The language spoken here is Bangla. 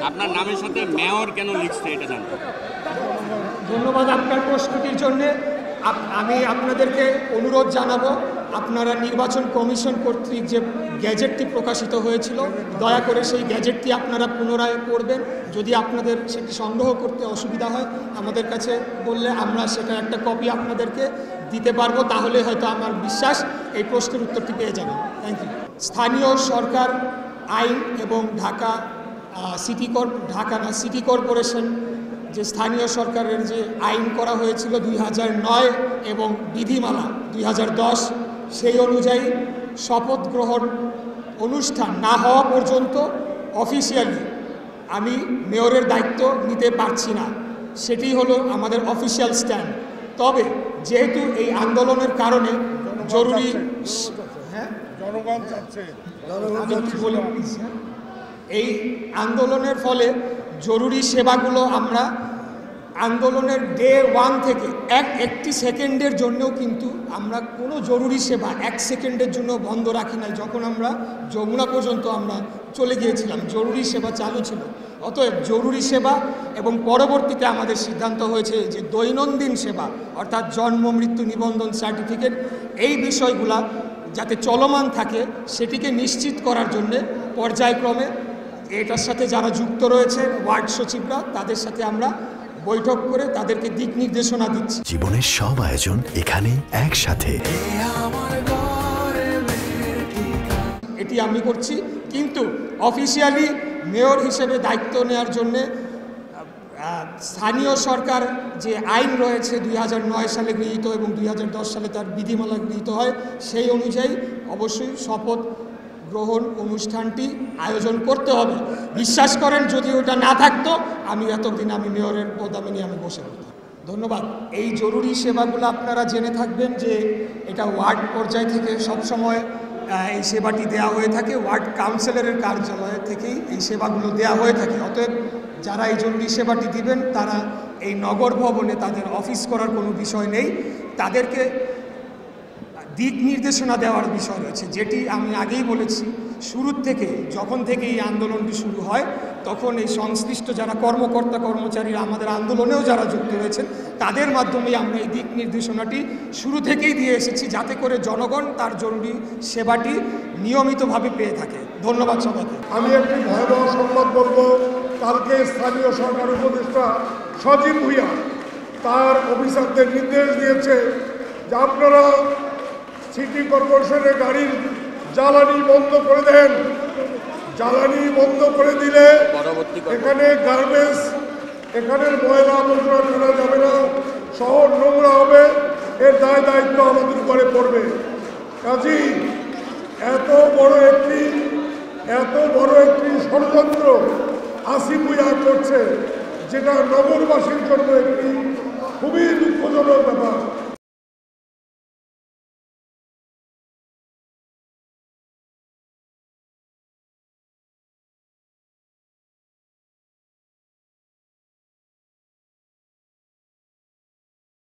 আপনার নামের সাথে মেয়র কেন লিখছে এটা জানতে। ধন্যবাদ আপনার প্রশ্নটির জন্যে। আমি আপনাদেরকে অনুরোধ জানাবো, আপনারা নির্বাচন কমিশন কর্তৃক যে গ্যাজেটটি প্রকাশিত হয়েছিল, দয়া করে সেই গ্যাজেটটি আপনারা পুনরায় পড়বেন। যদি আপনাদের সেটি সংগ্রহ করতে অসুবিধা হয় আমাদের কাছে বললে আমরা সেটা একটা কপি আপনাদেরকে দিতে পারবো, তাহলে হয়তো আমার বিশ্বাস এই প্রশ্নের উত্তরটি পেয়ে যাবেন। Thank you. স্থানীয় সরকার আইন এবং সিটি কর্পোরেশন যে স্থানীয় সরকারের যে আইন করা হয়েছিল 2009 এবং বিধিমালা 2010, সেই অনুযায়ী শপথ গ্রহণ অনুষ্ঠান না হওয়া পর্যন্ত অফিসিয়ালি আমি মেয়রের দায়িত্ব নিতে পারছি না। সেটি হলো আমাদের অফিসিয়াল স্ট্যান্ড। তবে যেহেতু এই আন্দোলনের কারণে জরুরি এই আন্দোলনের ফলে জরুরি সেবাগুলো আমরা আন্দোলনের ডে 1 থেকে একটি সেকেন্ডের জন্যও কিন্তু আমরা কোনো জরুরি সেবা 1 সেকেন্ডের জন্য বন্ধ রাখি নাই। যখন আমরা যমুনা পর্যন্ত আমরা চলে গিয়েছিলাম, জরুরি সেবা চালু ছিল। অতএব জরুরি সেবা এবং পরবর্তীতে আমাদের সিদ্ধান্ত হয়েছে যে দৈনন্দিন সেবা অর্থাৎ জন্ম মৃত্যু নিবন্ধন সার্টিফিকেট, এই বিষয়গুলা যাতে চলমান থাকে সেটিকে নিশ্চিত করার জন্যে পর্যায়ক্রমে এটার সাথে যারা যুক্ত রয়েছে ওয়ার্ড সচিবরা, তাদের সাথে আমরা বৈঠক করে তাদেরকে দিক নির্দেশনা দিচ্ছি। জীবনের সব আয়োজন এখানে একসাথে, এটি আমি করছি। কিন্তু অফিসিয়ালি মেয়র হিসেবে দায়িত্ব নেওয়ার জন্যে স্থানীয় সরকার যে আইন রয়েছে 2009 সালে গৃহীত এবং 2010 সালে তার বিধিমালা গৃহীত হয়, সেই অনুযায়ী অবশ্যই শপথ গ্রহণ অনুষ্ঠানটি আয়োজন করতে হবে। বিশ্বাস করেন, যদি ওটা না থাকতো আমি এতদিন মেয়রের পদামে নিয়ে আমি বসে পড়তাম। ধন্যবাদ। এই জরুরি সেবাগুলো আপনারা জেনে থাকবেন যে এটা ওয়ার্ড পর্যায় থেকে সবসময় এই সেবাটি দেওয়া হয়ে থাকে। ওয়ার্ড কাউন্সিলরের কার্যালয় থেকেই এই সেবাগুলো দেওয়া হয়ে থাকে। অতএব যারা এই জরুরি সেবাটি দিবেন তারা এই নগর ভবনে তাদের অফিস করার কোনো বিষয় নেই, তাদেরকে দিক নির্দেশনা দেওয়ার বিষয় রয়েছে, যেটি আমি আগেই বলেছি। শুরুর থেকে যখন থেকে এই আন্দোলনটি শুরু হয় তখন এই সংশ্লিষ্ট যারা কর্মকর্তা কর্মচারীরা আমাদের আন্দোলনেও যারা যুক্ত হয়েছেন তাদের মাধ্যমেই আমরা এই দিক নির্দেশনাটি শুরু থেকেই দিয়ে এসেছি, যাতে করে জনগণ তার জরুরি সেবাটি নিয়মিতভাবে পেয়ে থাকে। ধন্যবাদ সবাইকে। আমি একটি ভয়াবহ সংবাদ বলবো। কালকে স্থানীয় সরকার উপদেষ্টা সজীব ভুঁইয়া তার অফিসারদের নির্দেশ দিয়েছে যে আপনারা সিটি কর্পোরেশনের গাড়ির জ্বালানি বন্ধ করে দেন। জ্বালানি বন্ধ করে দিলে এখানে গার্বেজ, এখানের ময়লা আবর্জনা ফেলা যাবে না, শহর নোংরা হবে, এর দায়িত্ব আমাদের উপরে পড়বে। কাজেই এত বড় একটি ষড়যন্ত্র আসিফ ভুঁইয়া করছে, যেটা নগরবাসীর জন্য একটি খুবই দুঃখজনক ব্যাপার।